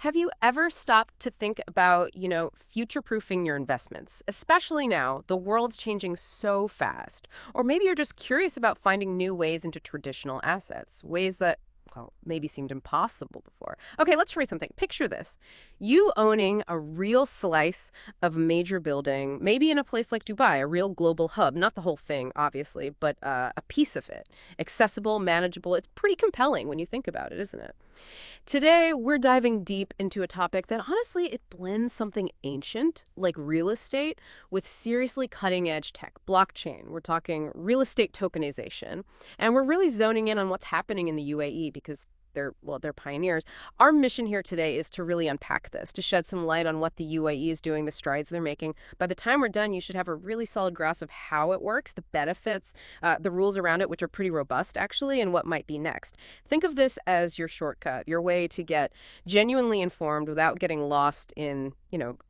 Have you ever stopped to think about, future-proofing your investments? Especially now, the world's changing so fast. Or maybe you're just curious about finding new ways into traditional assets, ways that, well, maybe seemed impossible before. Okay, let's try something. Picture this. You owning a real slice of a major building, maybe in a place like Dubai, a real global hub, not the whole thing, obviously, but a piece of it. Accessible, manageable. It's pretty compelling when you think about it, isn't it? Today, we're diving deep into a topic that honestly, it blends something ancient, like real estate, with seriously cutting-edge tech, blockchain. We're talking real estate tokenization. And we're really zoning in on what's happening in the UAE because they're pioneers. Our mission here today is to really unpack this, to shed some light on what the UAE is doing, the strides they're making. By the time we're done, you should have a really solid grasp of how it works, the benefits, the rules around it, which are pretty robust, actually, and what might be next. Think of this as your shortcut, your way to get genuinely informed without getting lost in,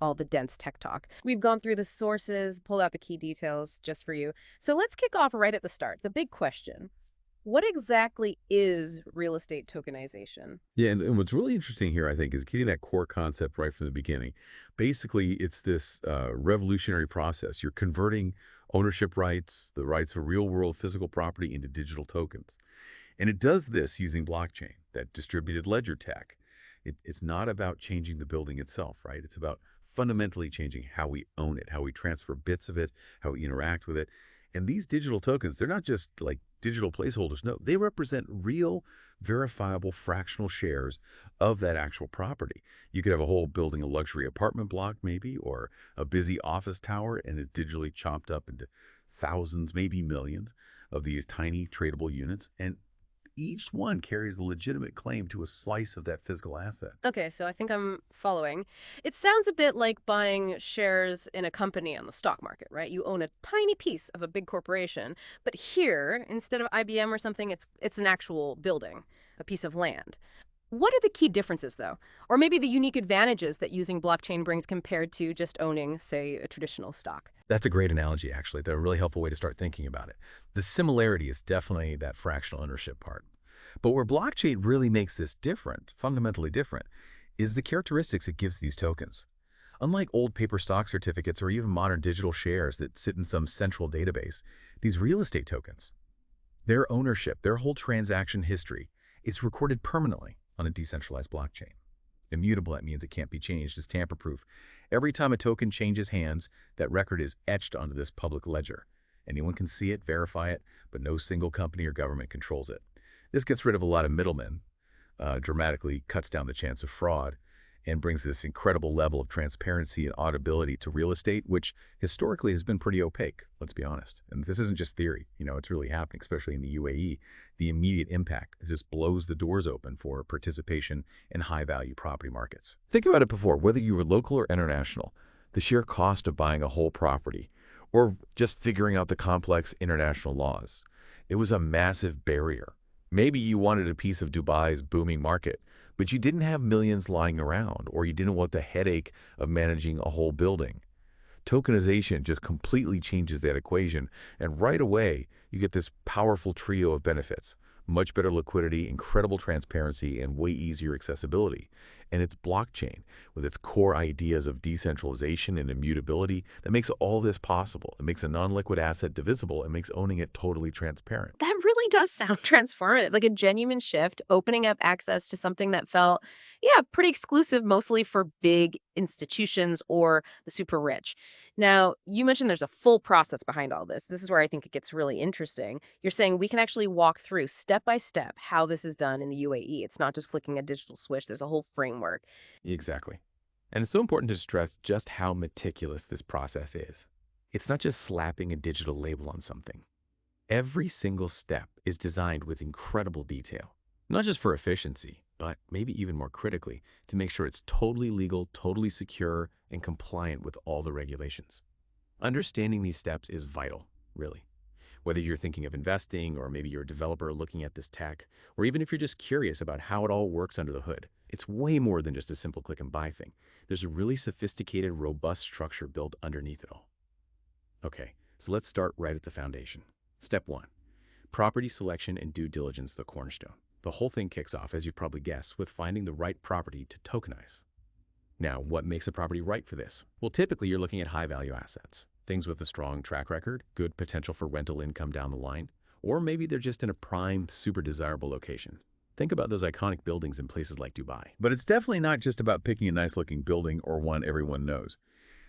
all the dense tech talk. We've gone through the sources, pulled out the key details just for you. So let's kick off right at the start. The big question. What exactly is real estate tokenization? Yeah, and what's really interesting here, I think, is getting that core concept right from the beginning. Basically, it's this revolutionary process. You're converting ownership rights, the rights of real-world physical property into digital tokens. And it does this using blockchain, that distributed ledger tech. It's not about changing the building itself, right? It's about fundamentally changing how we own it, how we transfer bits of it, how we interact with it. And these digital tokens, they're not just like digital placeholders. No, they represent real, verifiable fractional shares of that actual property. You could have a whole building, a luxury apartment block maybe, or a busy office tower, and it's digitally chopped up into thousands, maybe millions of these tiny tradable units. And each one carries a legitimate claim to a slice of that physical asset. Okay, so I think I'm following. It sounds a bit like buying shares in a company on the stock market, right? You own a tiny piece of a big corporation, but here, instead of IBM or something, it's an actual building, a piece of land. What are the key differences, though? Or maybe the unique advantages that using blockchain brings compared to just owning, say, a traditional stock? That's a great analogy, actually. They're a really helpful way to start thinking about it. The similarity is definitely that fractional ownership part. But where blockchain really makes this different, fundamentally different, is the characteristics it gives these tokens. Unlike old paper stock certificates or even modern digital shares that sit in some central database, these real estate tokens, their ownership, their whole transaction history, it's recorded permanently on a decentralized blockchain. Immutable, that means it can't be changed, it's tamper-proof. Every time a token changes hands, that record is etched onto this public ledger. Anyone can see it, verify it, but no single company or government controls it. This gets rid of a lot of middlemen, dramatically cuts down the chance of fraud, and brings this incredible level of transparency and auditability to real estate, which historically has been pretty opaque, let's be honest. And this isn't just theory, it's really happening, especially in the UAE. The immediate impact just blows the doors open for participation in high-value property markets. Think about it before, whether you were local or international, the sheer cost of buying a whole property, or just figuring out the complex international laws. It was a massive barrier. Maybe you wanted a piece of Dubai's booming market, but you didn't have millions lying around, or you didn't want the headache of managing a whole building. Tokenization just completely changes that equation, and right away, you get this powerful trio of benefits: much better liquidity, incredible transparency, and way easier accessibility. And it's blockchain, with its core ideas of decentralization and immutability, that makes all this possible. It makes a non-liquid asset divisible and makes owning it totally transparent. That really does sound transformative, like a genuine shift, opening up access to something that felt, yeah, pretty exclusive, mostly for big institutions or the super rich. Now, you mentioned there's a full process behind all this. This is where I think it gets really interesting. You're saying we can actually walk through step by step how this is done in the UAE. It's not just flicking a digital switch, there's a whole framework. Exactly. And it's so important to stress just how meticulous this process is. It's not just slapping a digital label on something. Every single step is designed with incredible detail, not just for efficiency, but maybe even more critically, to make sure it's totally legal, totally secure, and compliant with all the regulations. Understanding these steps is vital, really. Whether you're thinking of investing, or maybe you're a developer looking at this tech, or even if you're just curious about how it all works under the hood, it's way more than just a simple click and buy thing. There's a really sophisticated, robust structure built underneath it all. Okay, so let's start right at the foundation. Step 1. Property selection and due diligence, the cornerstone. The whole thing kicks off, as you'd probably guess, with finding the right property to tokenize. Now, what makes a property right for this? Well, typically you're looking at high-value assets, things with a strong track record, good potential for rental income down the line, or maybe they're just in a prime, super desirable location. Think about those iconic buildings in places like Dubai. But it's definitely not just about picking a nice-looking building or one everyone knows.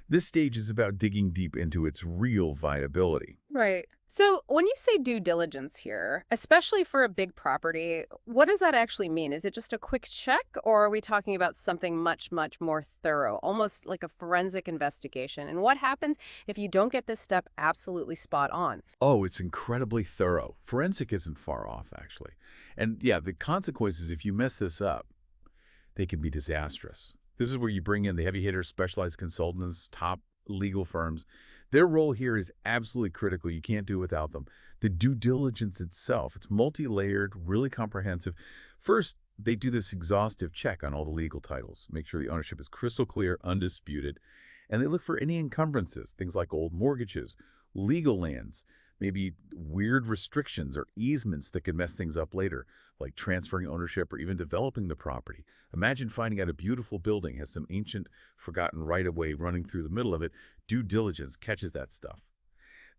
This stage is about digging deep into its real viability. Right. So when you say due diligence here, especially for a big property, what does that actually mean? Is it just a quick check, or are we talking about something much, much more thorough, almost like a forensic investigation? And what happens if you don't get this step absolutely spot on? Oh, it's incredibly thorough. Forensic isn't far off, actually. And yeah, the consequences, if you mess this up, they can be disastrous. This is where you bring in the heavy hitters, specialized consultants, top legal firms. Their role here is absolutely critical. You can't do it without them. The due diligence itself, it's multi-layered, really comprehensive. First, they do this exhaustive check on all the legal titles, make sure the ownership is crystal clear, undisputed, and they look for any encumbrances, things like old mortgages, legal lands, maybe weird restrictions or easements that could mess things up later, like transferring ownership or even developing the property. Imagine finding out a beautiful building has some ancient, forgotten right-of-way running through the middle of it. Due diligence catches that stuff.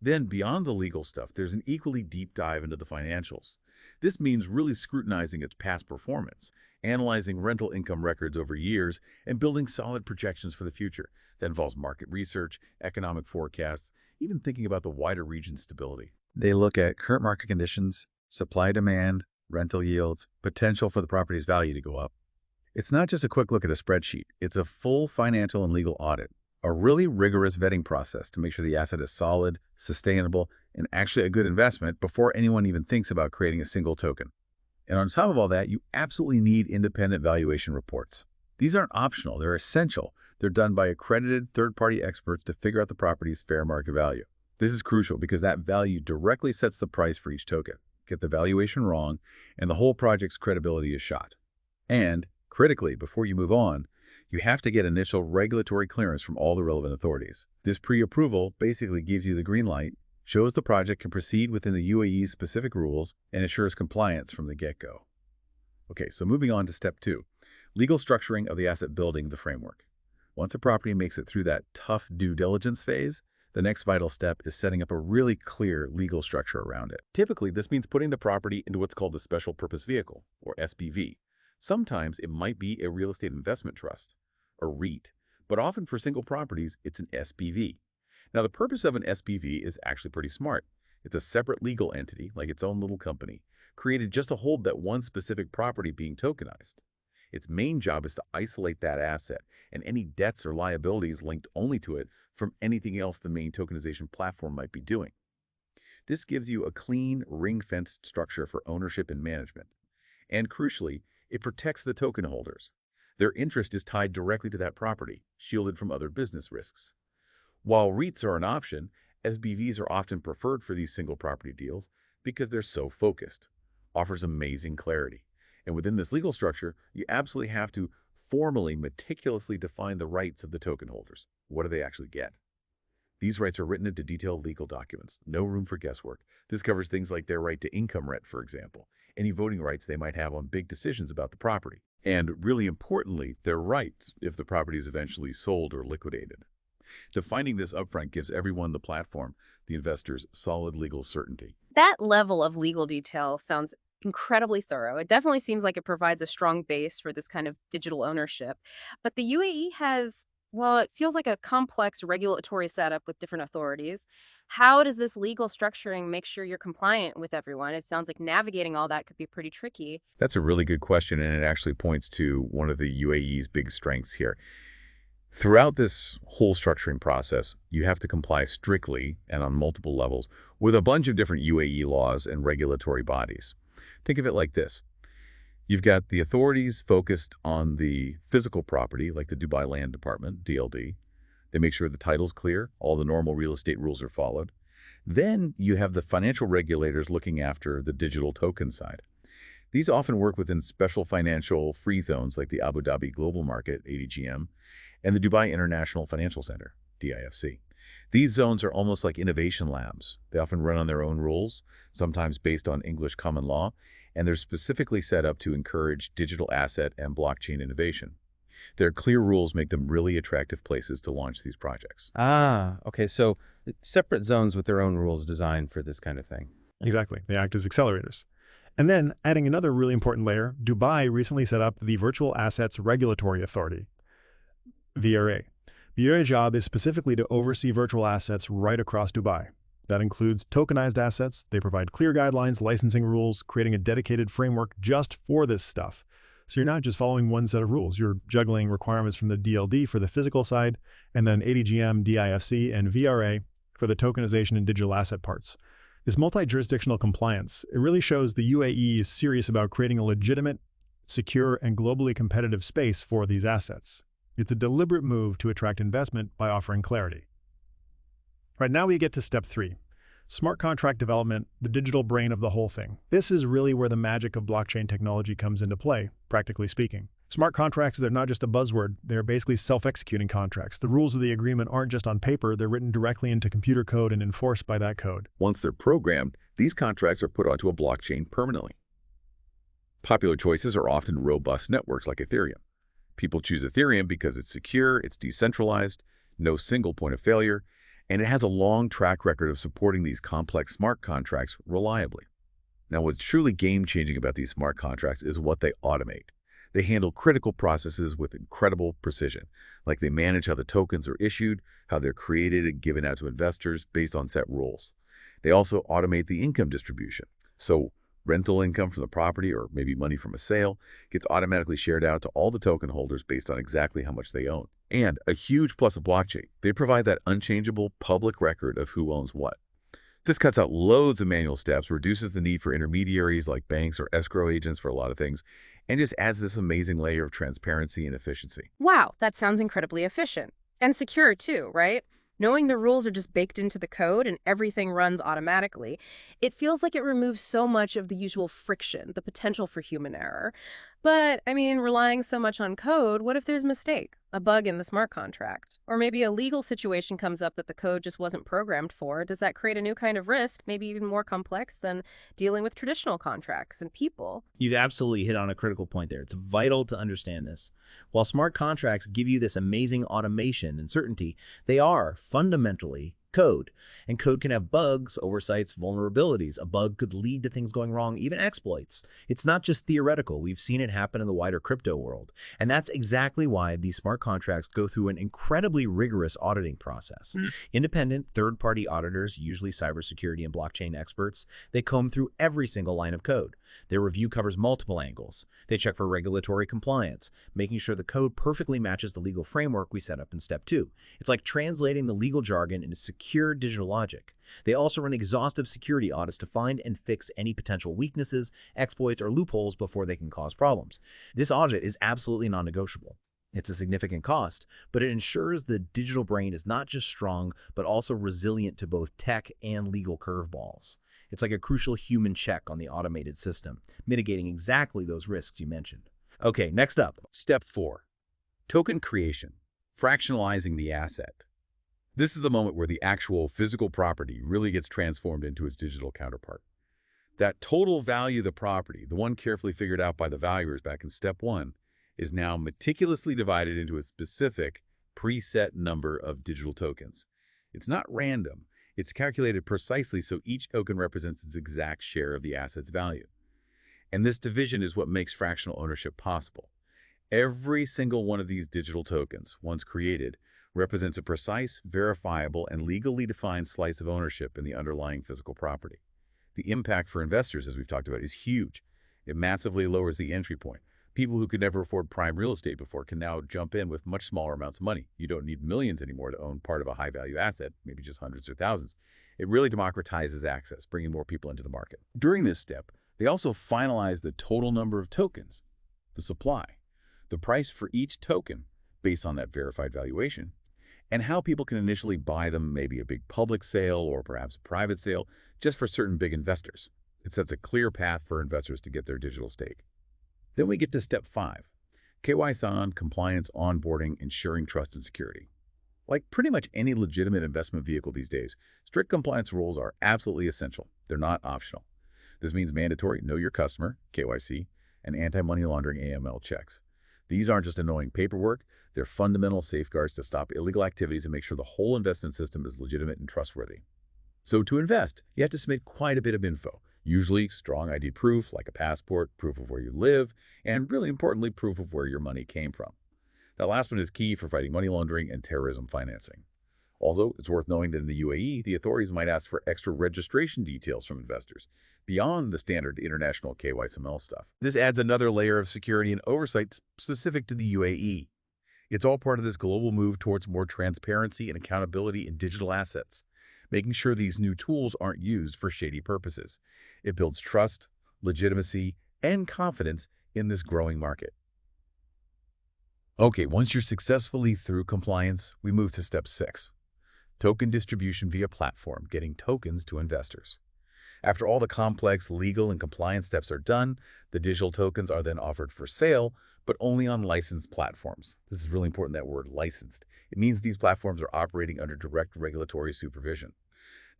Then, beyond the legal stuff, there's an equally deep dive into the financials. This means really scrutinizing its past performance, analyzing rental income records over years, and building solid projections for the future. That involves market research, economic forecasts, even thinking about the wider region's stability. They look at current market conditions, supply-demand, rental yields, potential for the property's value to go up. It's not just a quick look at a spreadsheet. It's a full financial and legal audit, a really rigorous vetting process to make sure the asset is solid, sustainable, and actually a good investment before anyone even thinks about creating a single token. And on top of all that, you absolutely need independent valuation reports. These aren't optional. They're essential. They're done by accredited third-party experts to figure out the property's fair market value. This is crucial because that value directly sets the price for each token. Get the valuation wrong, and the whole project's credibility is shot. And, critically, before you move on, you have to get initial regulatory clearance from all the relevant authorities. This pre-approval basically gives you the green light, shows the project can proceed within the UAE's specific rules, and assures compliance from the get-go. Okay, so moving on to step 2, legal structuring of the asset building the framework. Once a property makes it through that tough due diligence phase, the next vital step is setting up a really clear legal structure around it. Typically, this means putting the property into what's called a special purpose vehicle, or SPV. Sometimes it might be a real estate investment trust, a REIT, but often for single properties, it's an SPV. Now, the purpose of an SPV is actually pretty smart. It's a separate legal entity, like its own little company, created just to hold that one specific property being tokenized. Its main job is to isolate that asset and any debts or liabilities linked only to it from anything else the main tokenization platform might be doing. This gives you a clean, ring-fenced structure for ownership and management. And crucially, it protects the token holders. Their interest is tied directly to that property, shielded from other business risks. While REITs are an option, SPVs are often preferred for these single property deals because they're so focused. Offers amazing clarity. And within this legal structure, you absolutely have to formally, meticulously define the rights of the token holders. What do they actually get? These rights are written into detailed legal documents. No room for guesswork. This covers things like their right to income rent, for example, any voting rights they might have on big decisions about the property, and really importantly, their rights if the property is eventually sold or liquidated. Defining this upfront gives everyone the platform, the investors, solid legal certainty. That level of legal detail sounds incredibly thorough. It definitely seems like it provides a strong base for this kind of digital ownership. But the UAE has, well, it feels like a complex regulatory setup with different authorities. How does this legal structuring make sure you're compliant with everyone? It sounds like navigating all that could be pretty tricky. That's a really good question, and it actually points to one of the UAE's big strengths here. Throughout this whole structuring process, you have to comply strictly and on multiple levels with a bunch of different UAE laws and regulatory bodies. Think of it like this. You've got the authorities focused on the physical property, like the Dubai Land Department, DLD. They make sure the title's clear, all the normal real estate rules are followed. Then you have the financial regulators looking after the digital token side. These often work within special financial free zones like the Abu Dhabi Global Market, ADGM, and the Dubai International Financial Center, DIFC. These zones are almost like innovation labs. They often run on their own rules, sometimes based on English common law, and they're specifically set up to encourage digital asset and blockchain innovation. Their clear rules make them really attractive places to launch these projects. Ah, okay. So separate zones with their own rules designed for this kind of thing. Exactly. They act as accelerators. And then, adding another really important layer, Dubai recently set up the Virtual Assets Regulatory Authority, VRA. VRA's job is specifically to oversee virtual assets right across Dubai. That includes tokenized assets. They provide clear guidelines, licensing rules, creating a dedicated framework just for this stuff. So you're not just following one set of rules. You're juggling requirements from the DLD for the physical side, and then ADGM, DIFC, and VRA for the tokenization and digital asset parts. This multi-jurisdictional compliance, it really shows the UAE is serious about creating a legitimate, secure, and globally competitive space for these assets. It's a deliberate move to attract investment by offering clarity. Right now we get to step 3. Smart contract development, the digital brain of the whole thing. This is really where the magic of blockchain technology comes into play, practically speaking. Smart contracts, they're not just a buzzword, they're basically self-executing contracts. The rules of the agreement aren't just on paper, they're written directly into computer code and enforced by that code. Once they're programmed, these contracts are put onto a blockchain permanently. Popular choices are often robust networks like Ethereum. People choose Ethereum because it's secure, it's decentralized, no single point of failure, and it has a long track record of supporting these complex smart contracts reliably. Now, what's truly game-changing about these smart contracts is what they automate. They handle critical processes with incredible precision, like they manage how the tokens are issued, how they're created and given out to investors based on set rules. They also automate the income distribution. So rental income from the property or maybe money from a sale gets automatically shared out to all the token holders based on exactly how much they own. And a huge plus of blockchain, they provide that unchangeable public record of who owns what. This cuts out loads of manual steps, reduces the need for intermediaries like banks or escrow agents for a lot of things, and just adds this amazing layer of transparency and efficiency. Wow, that sounds incredibly efficient. And secure too, right? Knowing the rules are just baked into the code and everything runs automatically, it feels like it removes so much of the usual friction, the potential for human error. But, I mean, relying so much on code, what if there's a mistake, a bug in the smart contract? Or maybe a legal situation comes up that the code just wasn't programmed for. Does that create a new kind of risk, maybe even more complex than dealing with traditional contracts and people? You've absolutely hit on a critical point there. It's vital to understand this. While smart contracts give you this amazing automation and certainty, they are fundamentally code. And code can have bugs, oversights, vulnerabilities. A bug could lead to things going wrong, even exploits. It's not just theoretical. We've seen it happen in the wider crypto world. And that's exactly why these smart contracts go through an incredibly rigorous auditing process. Independent third-party auditors, usually cybersecurity and blockchain experts, they comb through every single line of code. Their review covers multiple angles. They check for regulatory compliance, making sure the code perfectly matches the legal framework we set up in step 2. It's like translating the legal jargon into secure digital logic. They also run exhaustive security audits to find and fix any potential weaknesses, exploits, or loopholes before they can cause problems. This audit is absolutely non-negotiable. It's a significant cost, but it ensures the digital brain is not just strong, but also resilient to both tech and legal curveballs. It's like a crucial human check on the automated system, mitigating exactly those risks you mentioned. Okay, next up. Step 4. Token creation, fractionalizing the asset. This is the moment where the actual physical property really gets transformed into its digital counterpart. That total value of the property, the one carefully figured out by the valuers back in step 1, is now meticulously divided into a specific, preset number of digital tokens. It's not random. It's calculated precisely so each token represents its exact share of the asset's value. And this division is what makes fractional ownership possible. Every single one of these digital tokens, once created, represents a precise, verifiable, and legally defined slice of ownership in the underlying physical property. The impact for investors, as we've talked about, is huge. It massively lowers the entry point. People who could never afford prime real estate before can now jump in with much smaller amounts of money. You don't need millions anymore to own part of a high-value asset, maybe just hundreds or thousands. It really democratizes access, bringing more people into the market. During this step, they also finalize the total number of tokens, the supply, the price for each token based on that verified valuation, and how people can initially buy them, maybe a big public sale or perhaps a private sale, just for certain big investors. It sets a clear path for investors to get their digital stake. Then we get to step 5, KYC, compliance, onboarding, ensuring trust and security. Like pretty much any legitimate investment vehicle these days, strict compliance rules are absolutely essential. They're not optional. This means mandatory Know Your Customer, KYC, and anti-money laundering AML checks. These aren't just annoying paperwork, they're fundamental safeguards to stop illegal activities and make sure the whole investment system is legitimate and trustworthy. So to invest, you have to submit quite a bit of info, usually strong ID proof like a passport, proof of where you live, and really importantly, proof of where your money came from. That last one is key for fighting money laundering and terrorism financing. Also, it's worth knowing that in the UAE, the authorities might ask for extra registration details from investors, beyond the standard international KYSML stuff. This adds another layer of security and oversight specific to the UAE. It's all part of this global move towards more transparency and accountability in digital assets, making sure these new tools aren't used for shady purposes. It builds trust, legitimacy, and confidence in this growing market. Okay, once you're successfully through compliance, we move to step 6. Token distribution via platform, getting tokens to investors. After all the complex legal and compliance steps are done, the digital tokens are then offered for sale, but only on licensed platforms. This is really important, that word licensed. It means these platforms are operating under direct regulatory supervision.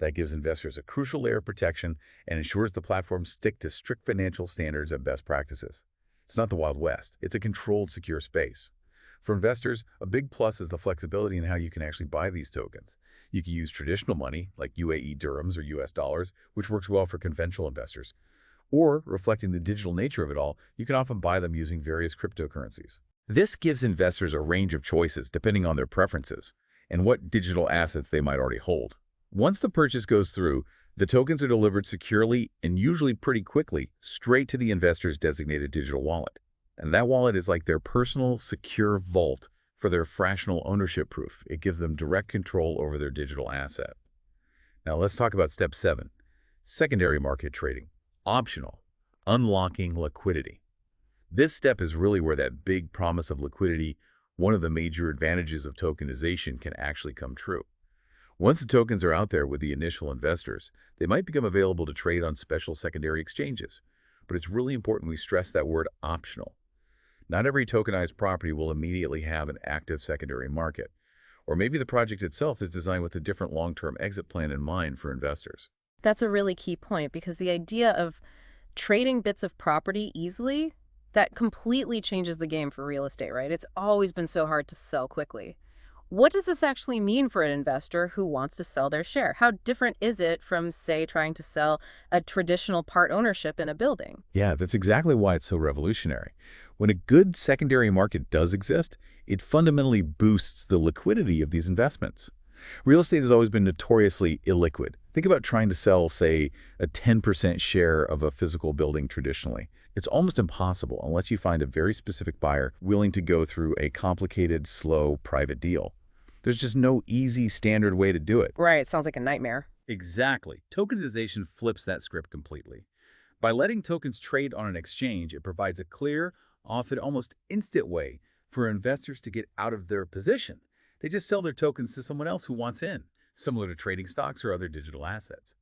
That gives investors a crucial layer of protection and ensures the platforms stick to strict financial standards and best practices. It's not the Wild West. It's a controlled, secure space. For investors, a big plus is the flexibility in how you can actually buy these tokens. You can use traditional money, like UAE dirhams or US dollars, which works well for conventional investors. Or, reflecting the digital nature of it all, you can often buy them using various cryptocurrencies. This gives investors a range of choices depending on their preferences and what digital assets they might already hold. Once the purchase goes through, the tokens are delivered securely and usually pretty quickly straight to the investor's designated digital wallet. And that wallet is like their personal, secure vault for their fractional ownership proof. It gives them direct control over their digital asset. Now let's talk about step 7, secondary market trading. Optional, unlocking liquidity. This step is really where that big promise of liquidity, one of the major advantages of tokenization, can actually come true. Once the tokens are out there with the initial investors, they might become available to trade on special secondary exchanges. But it's really important we stress that word optional. Not every tokenized property will immediately have an active secondary market, or maybe the project itself is designed with a different long-term exit plan in mind for investors. That's a really key point, because the idea of trading bits of property easily, that completely changes the game for real estate, right? It's always been so hard to sell quickly. What does this actually mean for an investor who wants to sell their share? How different is it from, say, trying to sell a traditional part ownership in a building? Yeah, that's exactly why it's so revolutionary. When a good secondary market does exist, it fundamentally boosts the liquidity of these investments. Real estate has always been notoriously illiquid. Think about trying to sell, say, a 10% share of a physical building traditionally. It's almost impossible unless you find a very specific buyer willing to go through a complicated, slow, private deal. There's just no easy, standard way to do it. Right, sounds like a nightmare. Exactly. Tokenization flips that script completely. By letting tokens trade on an exchange, it provides a clear, often almost instant way for investors to get out of their position. They just sell their tokens to someone else who wants in, similar to trading stocks or other digital assets.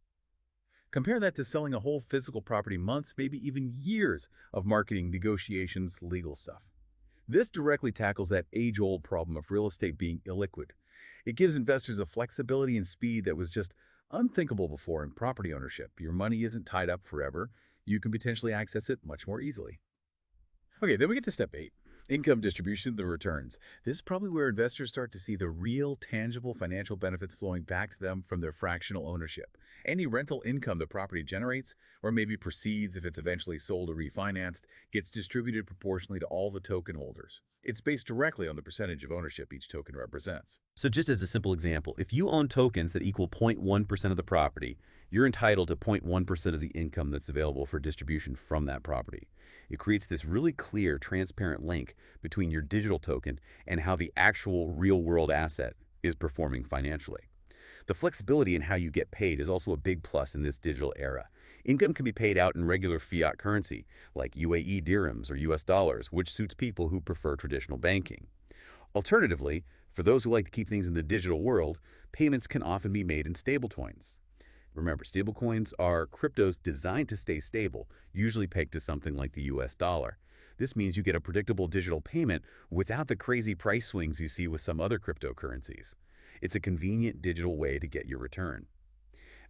Compare that to selling a whole physical property months, maybe even years of marketing, negotiations, legal stuff. This directly tackles that age-old problem of real estate being illiquid. It gives investors a flexibility and speed that was just unthinkable before in property ownership. Your money isn't tied up forever. You can potentially access it much more easily. Okay, then we get to step 8, income distribution, the returns. This is probably where investors start to see the real, tangible financial benefits flowing back to them from their fractional ownership. Any rental income the property generates, or maybe proceeds if it's eventually sold or refinanced, gets distributed proportionally to all the token holders. It's based directly on the percentage of ownership each token represents. So just as a simple example, if you own tokens that equal 0.1% of the property, you're entitled to 0.1% of the income that's available for distribution from that property. It creates this really clear, transparent link between your digital token and how the actual real-world asset is performing financially. The flexibility in how you get paid is also a big plus in this digital era. Income can be paid out in regular fiat currency, like UAE dirhams or US dollars, which suits people who prefer traditional banking. Alternatively, for those who like to keep things in the digital world, payments can often be made in stablecoins. Remember, stablecoins are cryptos designed to stay stable, usually pegged to something like the US dollar. This means you get a predictable digital payment without the crazy price swings you see with some other cryptocurrencies. It's a convenient digital way to get your return.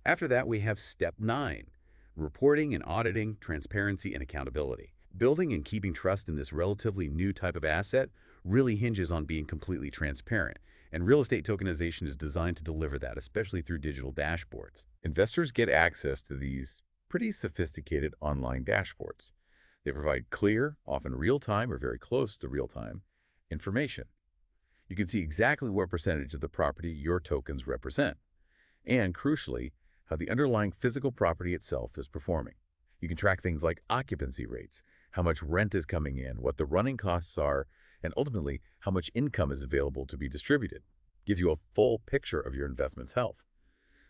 After that, we have step 9, reporting and auditing, transparency, and accountability. Building and keeping trust in this relatively new type of asset really hinges on being completely transparent, and real estate tokenization is designed to deliver that, especially through digital dashboards. Investors get access to these pretty sophisticated online dashboards. They provide clear, often real-time or very close to real-time, information. You can see exactly what percentage of the property your tokens represent, and crucially, how the underlying physical property itself is performing. You can track things like occupancy rates, how much rent is coming in, what the running costs are, and ultimately, how much income is available to be distributed. Gives you a full picture of your investment's health.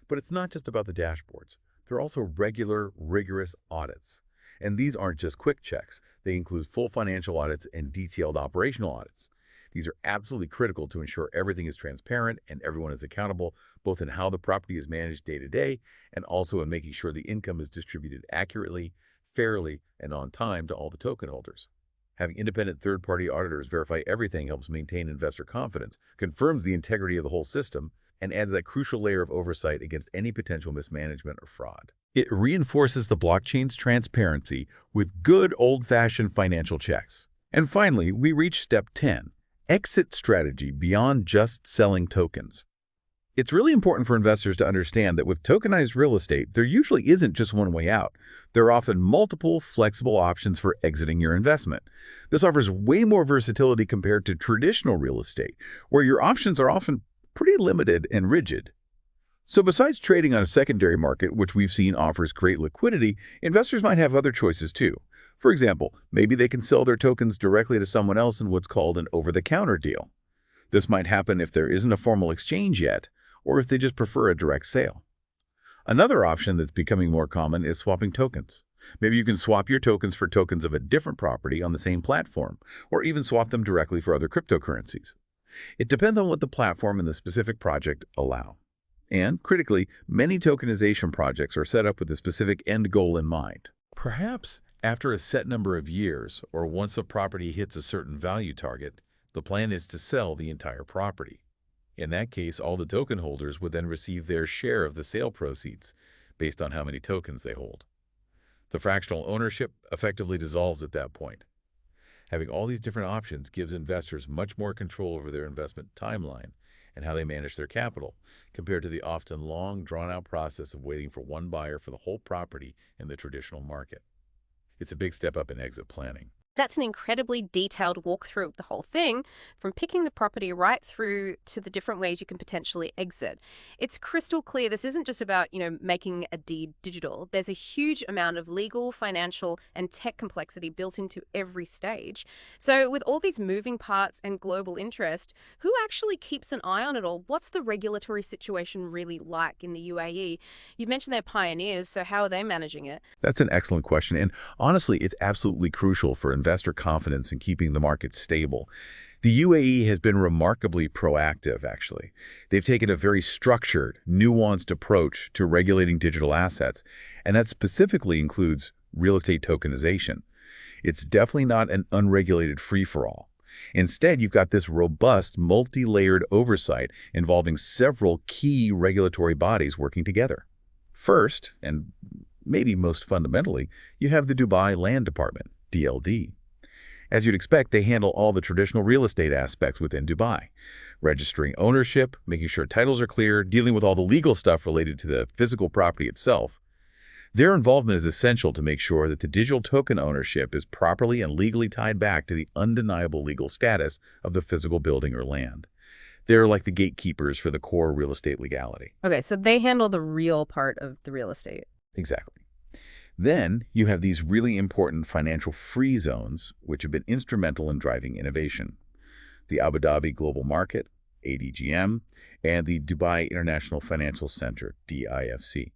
But it's not just about the dashboards. There are also regular, rigorous audits. And these aren't just quick checks. They include full financial audits and detailed operational audits. These are absolutely critical to ensure everything is transparent and everyone is accountable, both in how the property is managed day to day and also in making sure the income is distributed accurately, fairly, and on time to all the token holders. Having independent third-party auditors verify everything helps maintain investor confidence, confirms the integrity of the whole system, and adds that crucial layer of oversight against any potential mismanagement or fraud. It reinforces the blockchain's transparency with good old-fashioned financial checks. And finally, we reach step 10, exit strategy beyond just selling tokens. It's really important for investors to understand that with tokenized real estate, there usually isn't just one way out. There are often multiple flexible options for exiting your investment. This offers way more versatility compared to traditional real estate, where your options are often pretty limited and rigid. So besides trading on a secondary market, which we've seen offers great liquidity, investors might have other choices too. For example, maybe they can sell their tokens directly to someone else in what's called an over-the-counter deal. This might happen if there isn't a formal exchange yet, or if they just prefer a direct sale. Another option that's becoming more common is swapping tokens. Maybe you can swap your tokens for tokens of a different property on the same platform, or even swap them directly for other cryptocurrencies. It depends on what the platform and the specific project allow. And, critically, many tokenization projects are set up with a specific end goal in mind. Perhaps after a set number of years, or once a property hits a certain value target, the plan is to sell the entire property. In that case, all the token holders would then receive their share of the sale proceeds based on how many tokens they hold. The fractional ownership effectively dissolves at that point. Having all these different options gives investors much more control over their investment timeline and how they manage their capital, compared to the often long, drawn-out process of waiting for one buyer for the whole property in the traditional market. It's a big step up in exit planning. That's an incredibly detailed walkthrough of the whole thing, from picking the property right through to the different ways you can potentially exit. It's crystal clear this isn't just about, making a deed digital. There's a huge amount of legal, financial, and tech complexity built into every stage. So with all these moving parts and global interest, who actually keeps an eye on it all? What's the regulatory situation really like in the UAE? You've mentioned they're pioneers, so how are they managing it? That's an excellent question, and honestly, it's absolutely crucial for investor confidence in keeping the market stable. The UAE has been remarkably proactive, actually. They've taken a very structured, nuanced approach to regulating digital assets, and that specifically includes real estate tokenization. It's definitely not an unregulated free-for-all. Instead, you've got this robust, multi-layered oversight involving several key regulatory bodies working together. First, and maybe most fundamentally, you have the Dubai Land Department, DLD. As you'd expect, they handle all the traditional real estate aspects within Dubai, registering ownership, making sure titles are clear, dealing with all the legal stuff related to the physical property itself. Their involvement is essential to make sure that the digital token ownership is properly and legally tied back to the undeniable legal status of the physical building or land. They're like the gatekeepers for the core real estate legality. Okay, so they handle the real part of the real estate. Exactly. Then you have these really important financial free zones, which have been instrumental in driving innovation. The Abu Dhabi Global Market, ADGM, and the Dubai International Financial Center, DIFC.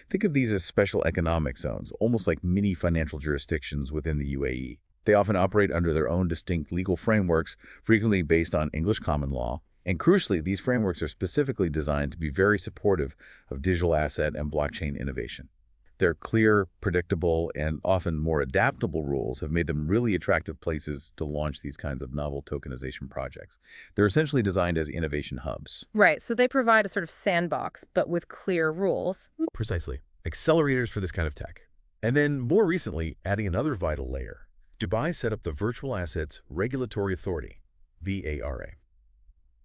Think of these as special economic zones, almost like mini financial jurisdictions within the UAE. They often operate under their own distinct legal frameworks, frequently based on English common law. And crucially, these frameworks are specifically designed to be very supportive of digital asset and blockchain innovation. Their clear, predictable, and often more adaptable rules have made them really attractive places to launch these kinds of novel tokenization projects. They're essentially designed as innovation hubs. Right, so they provide a sort of sandbox, but with clear rules. Precisely. Accelerators for this kind of tech. And then, more recently, adding another vital layer, Dubai set up the Virtual Assets Regulatory Authority, VARA.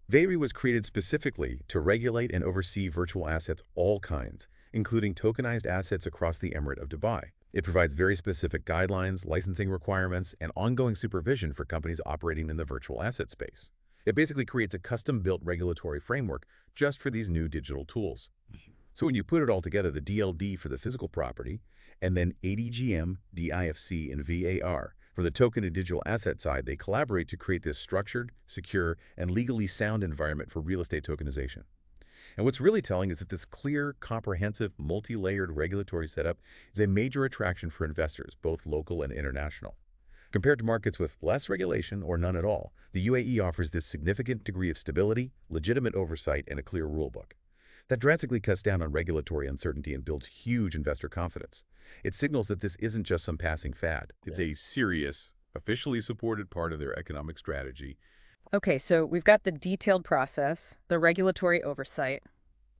VARA was created specifically to regulate and oversee virtual assets all kinds, including tokenized assets across the Emirate of Dubai. It provides very specific guidelines, licensing requirements, and ongoing supervision for companies operating in the virtual asset space. It basically creates a custom-built regulatory framework just for these new digital tools. So when you put it all together, the DLD for the physical property, and then ADGM, DIFC, and VAR, for the token and digital asset side, they collaborate to create this structured, secure, and legally sound environment for real estate tokenization. And what's really telling is that this clear, comprehensive, multi-layered regulatory setup is a major attraction for investors, both local and international. Compared to markets with less regulation or none at all, the UAE offers this significant degree of stability, legitimate oversight, and a clear rulebook. That drastically cuts down on regulatory uncertainty and builds huge investor confidence. It signals that this isn't just some passing fad. It's a serious, officially supported part of their economic strategy. Okay, so we've got the detailed process, the regulatory oversight.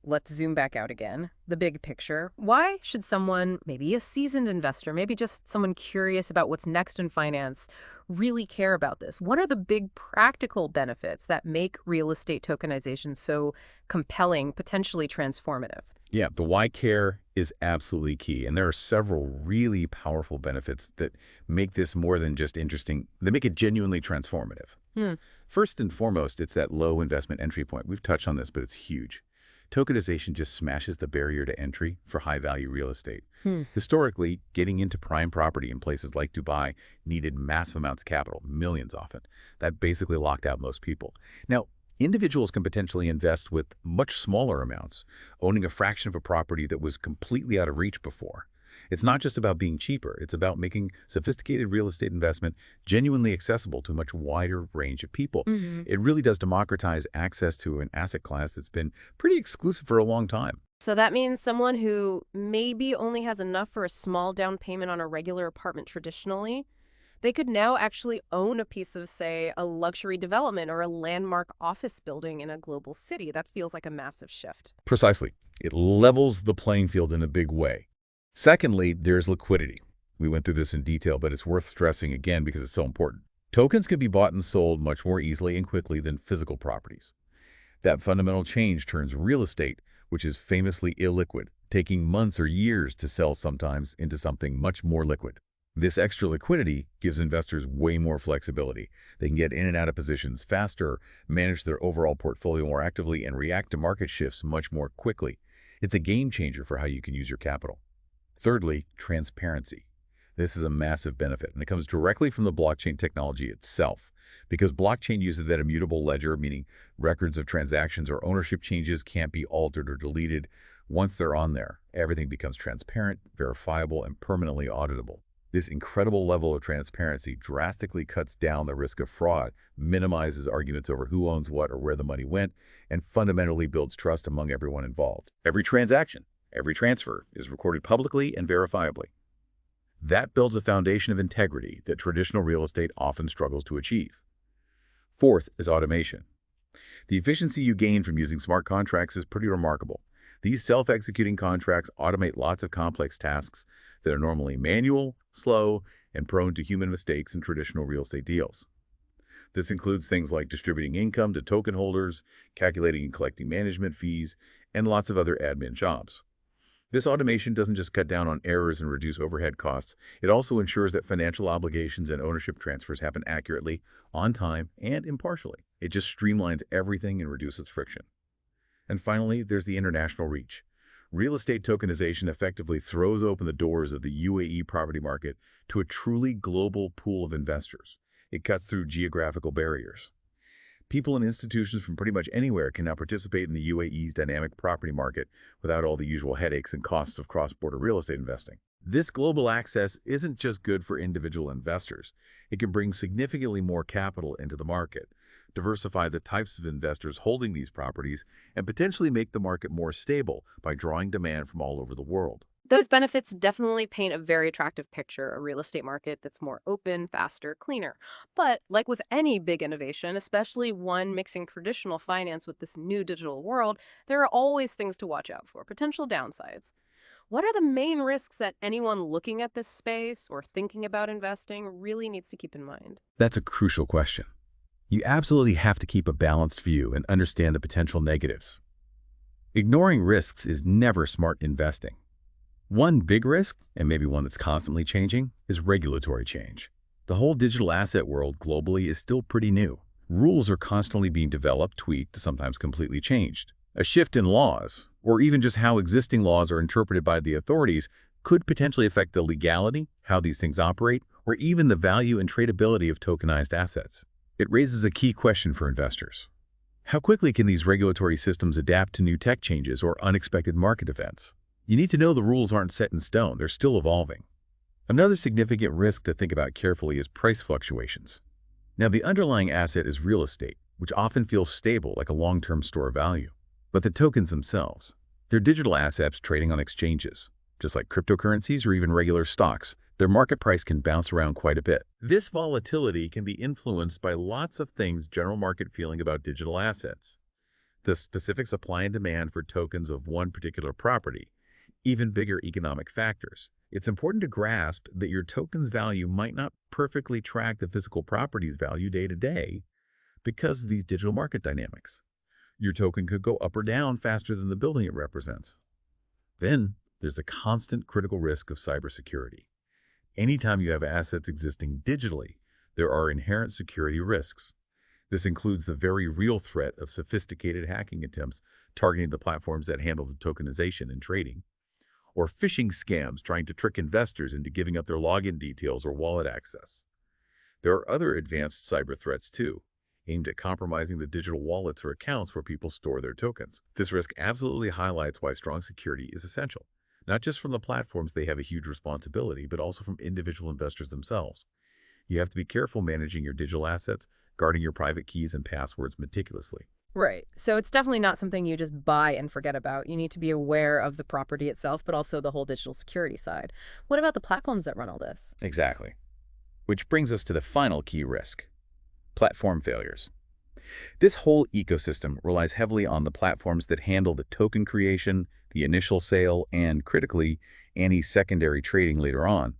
Let's zoom back out again. The big picture. Why should someone, maybe a seasoned investor, maybe just someone curious about what's next in finance, really care about this? What are the big practical benefits that make real estate tokenization so compelling, potentially transformative? Yeah, the why care is absolutely key. And there are several really powerful benefits that make this more than just interesting. They make it genuinely transformative. First and foremost, it's that low investment entry point. We've touched on this, but it's huge. Tokenization just smashes the barrier to entry for high-value real estate. Historically, getting into prime property in places like Dubai needed massive amounts of capital, millions often. That basically locked out most people. Now, individuals can potentially invest with much smaller amounts, owning a fraction of a property that was completely out of reach before. It's not just about being cheaper. It's about making sophisticated real estate investment genuinely accessible to a much wider range of people. It really does democratize access to an asset class that's been pretty exclusive for a long time. So that means someone who maybe only has enough for a small down payment on a regular apartment traditionally, they could now actually own a piece of, say, a luxury development or a landmark office building in a global city. That feels like a massive shift. Precisely. It levels the playing field in a big way. Secondly, there's liquidity. We went through this in detail, but it's worth stressing again because it's so important. Tokens can be bought and sold much more easily and quickly than physical properties. That fundamental change turns real estate, which is famously illiquid, taking months or years to sell sometimes, into something much more liquid. This extra liquidity gives investors way more flexibility. They can get in and out of positions faster, manage their overall portfolio more actively, and react to market shifts much more quickly. It's a game changer for how you can use your capital. Thirdly, transparency. This is a massive benefit, and it comes directly from the blockchain technology itself. Because blockchain uses that immutable ledger, meaning records of transactions or ownership changes can't be altered or deleted. Once they're on there, everything becomes transparent, verifiable, and permanently auditable. This incredible level of transparency drastically cuts down the risk of fraud, minimizes arguments over who owns what or where the money went, and fundamentally builds trust among everyone involved. Every transaction, every transfer is recorded publicly and verifiably. That builds a foundation of integrity that traditional real estate often struggles to achieve. Fourth is automation. The efficiency you gain from using smart contracts is pretty remarkable. These self-executing contracts automate lots of complex tasks that are normally manual, slow, and prone to human mistakes in traditional real estate deals. This includes things like distributing income to token holders, calculating and collecting management fees, and lots of other admin jobs. This automation doesn't just cut down on errors and reduce overhead costs, it also ensures that financial obligations and ownership transfers happen accurately, on time, and impartially. It just streamlines everything and reduces friction. And finally, there's the international reach. Real estate tokenization effectively throws open the doors of the UAE property market to a truly global pool of investors. It cuts through geographical barriers. People and institutions from pretty much anywhere can now participate in the UAE's dynamic property market without all the usual headaches and costs of cross-border real estate investing. This global access isn't just good for individual investors. It can bring significantly more capital into the market, diversify the types of investors holding these properties, and potentially make the market more stable by drawing demand from all over the world. Those benefits definitely paint a very attractive picture, a real estate market that's more open, faster, cleaner. But like with any big innovation, especially one mixing traditional finance with this new digital world, there are always things to watch out for, potential downsides. What are the main risks that anyone looking at this space or thinking about investing really needs to keep in mind? That's a crucial question. You absolutely have to keep a balanced view and understand the potential negatives. Ignoring risks is never smart investing. One big risk, and maybe one that's constantly changing, is regulatory change. The whole digital asset world globally is still pretty new. Rules are constantly being developed, tweaked, sometimes completely changed. A shift in laws, or even just how existing laws are interpreted by the authorities, could potentially affect the legality, how these things operate, or even the value and tradability of tokenized assets. It raises a key question for investors. How quickly can these regulatory systems adapt to new tech changes or unexpected market events? You need to know the rules aren't set in stone, they're still evolving. Another significant risk to think about carefully is price fluctuations. Now, the underlying asset is real estate, which often feels stable like a long-term store of value. But the tokens themselves, they're digital assets trading on exchanges. Just like cryptocurrencies or even regular stocks, their market price can bounce around quite a bit. This volatility can be influenced by lots of things general market feeling about digital assets. The specific supply and demand for tokens of one particular property, even bigger economic factors. It's important to grasp that your token's value might not perfectly track the physical property's value day to day because of these digital market dynamics. Your token could go up or down faster than the building it represents. Then, there's a constant critical risk of cybersecurity. Anytime you have assets existing digitally, there are inherent security risks. This includes the very real threat of sophisticated hacking attempts targeting the platforms that handle the tokenization and trading, or phishing scams trying to trick investors into giving up their login details or wallet access. There are other advanced cyber threats too, aimed at compromising the digital wallets or accounts where people store their tokens. This risk absolutely highlights why strong security is essential, not just from the platforms they have a huge responsibility, but also from individual investors themselves. You have to be careful managing your digital assets, guarding your private keys and passwords meticulously. Right. So it's definitely not something you just buy and forget about. You need to be aware of the property itself, but also the whole digital security side. What about the platforms that run all this? Exactly. Which brings us to the final key risk: platform failures. This whole ecosystem relies heavily on the platforms that handle the token creation, the initial sale, and, critically, any secondary trading later on.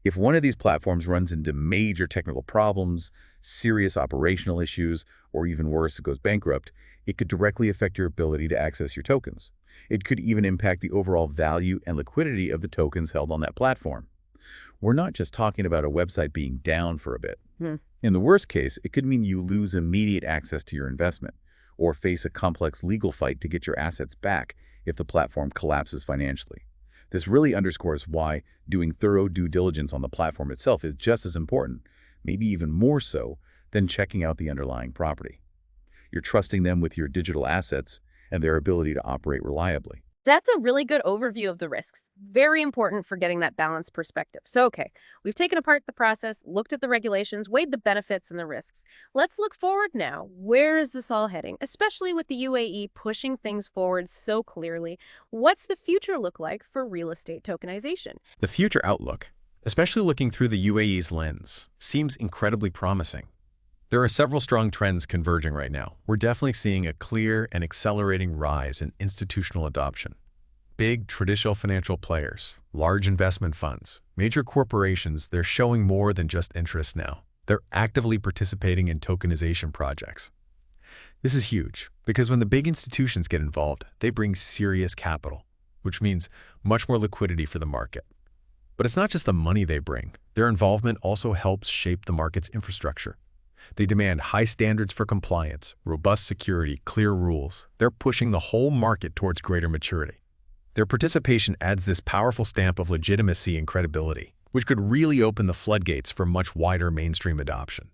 If one of these platforms runs into major technical problems, serious operational issues, or even worse, goes bankrupt, it could directly affect your ability to access your tokens. It could even impact the overall value and liquidity of the tokens held on that platform. We're not just talking about a website being down for a bit. In the worst case, it could mean you lose immediate access to your investment or face a complex legal fight to get your assets back if the platform collapses financially. This really underscores why doing thorough due diligence on the platform itself is just as important, maybe even more so, than checking out the underlying property. You're trusting them with your digital assets and their ability to operate reliably. That's a really good overview of the risks. Very important for getting that balanced perspective. So, okay, we've taken apart the process, looked at the regulations, weighed the benefits and the risks. Let's look forward now. Where is this all heading? Especially with the UAE pushing things forward so clearly. What's the future look like for real estate tokenization? The future outlook, especially looking through the UAE's lens, seems incredibly promising. There are several strong trends converging right now. We're definitely seeing a clear and accelerating rise in institutional adoption. Big traditional financial players, large investment funds, major corporations, they're showing more than just interest now. They're actively participating in tokenization projects. This is huge because when the big institutions get involved, they bring serious capital, which means much more liquidity for the market. But it's not just the money they bring. Their involvement also helps shape the market's infrastructure. They demand high standards for compliance, robust security, clear rules. They're pushing the whole market towards greater maturity. Their participation adds this powerful stamp of legitimacy and credibility, which could really open the floodgates for much wider mainstream adoption.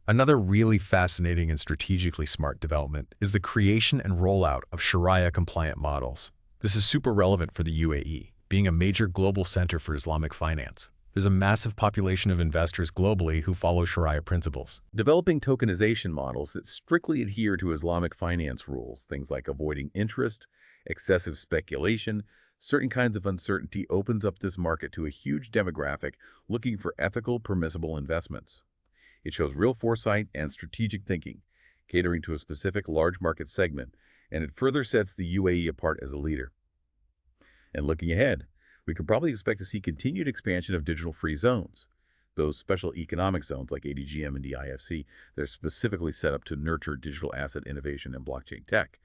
Another really fascinating and strategically smart development is the creation and rollout of Sharia-compliant models. This is super relevant for the UAE, being a major global center for Islamic finance. There's a massive population of investors globally who follow Sharia principles. Developing tokenization models that strictly adhere to Islamic finance rules, things like avoiding interest, excessive speculation, certain kinds of uncertainty, opens up this market to a huge demographic looking for ethical, permissible investments. It shows real foresight and strategic thinking, catering to a specific large market segment, and it further sets the UAE apart as a leader. And looking ahead, We could probably expect to see continued expansion of digital-free zones. Those special economic zones like ADGM and DIFC, they're specifically set up to nurture digital asset innovation and blockchain tech.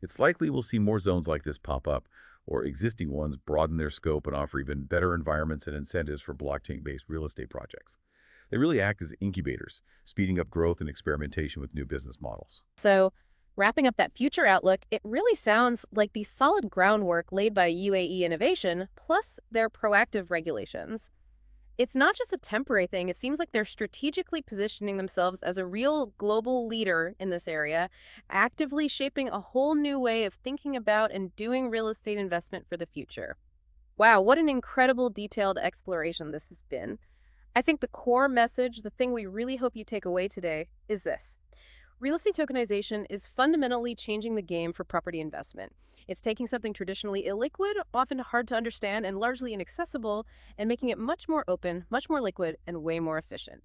It's likely we'll see more zones like this pop up, or existing ones broaden their scope and offer even better environments and incentives for blockchain-based real estate projects. They really act as incubators, speeding up growth and experimentation with new business models. So, wrapping up that future outlook, it really sounds like the solid groundwork laid by UAE innovation plus their proactive regulations. It's not just a temporary thing. It seems like they're strategically positioning themselves as a real global leader in this area, actively shaping a whole new way of thinking about and doing real estate investment for the future. Wow, what an incredible detailed exploration this has been. I think the core message, the thing we really hope you take away today, is this. Real estate tokenization is fundamentally changing the game for property investment. It's taking something traditionally illiquid, often hard to understand and largely inaccessible, and making it much more open, much more liquid, and way more efficient.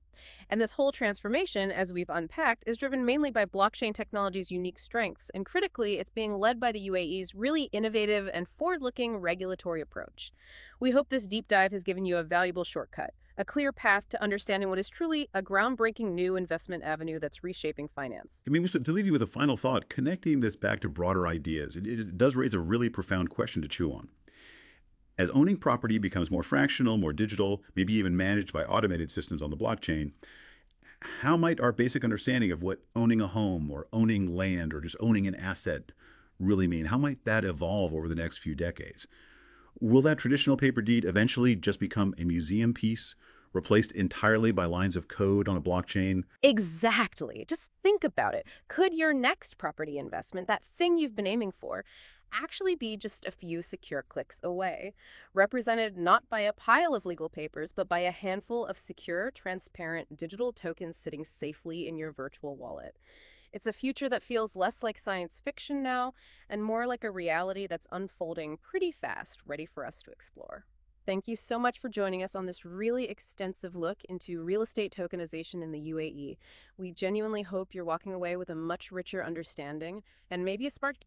And this whole transformation, as we've unpacked, is driven mainly by blockchain technology's unique strengths, and critically, it's being led by the UAE's really innovative and forward-looking regulatory approach. We hope this deep dive has given you a valuable shortcut, a clear path to understanding what is truly a groundbreaking new investment avenue that's reshaping finance. I mean, to leave you with a final thought, connecting this back to broader ideas, it does raise a really profound question to chew on. As owning property becomes more fractional, more digital, maybe even managed by automated systems on the blockchain, how might our basic understanding of what owning a home or owning land or just owning an asset really mean? How might that evolve over the next few decades? Will that traditional paper deed eventually just become a museum piece, replaced entirely by lines of code on a blockchain? Exactly. Just think about it. Could your next property investment, that thing you've been aiming for, actually be just a few secure clicks away, represented not by a pile of legal papers, but by a handful of secure, transparent digital tokens sitting safely in your virtual wallet? It's a future that feels less like science fiction now and more like a reality that's unfolding pretty fast, ready for us to explore. Thank you so much for joining us on this really extensive look into real estate tokenization in the UAE. We genuinely hope you're walking away with a much richer understanding and maybe a sparked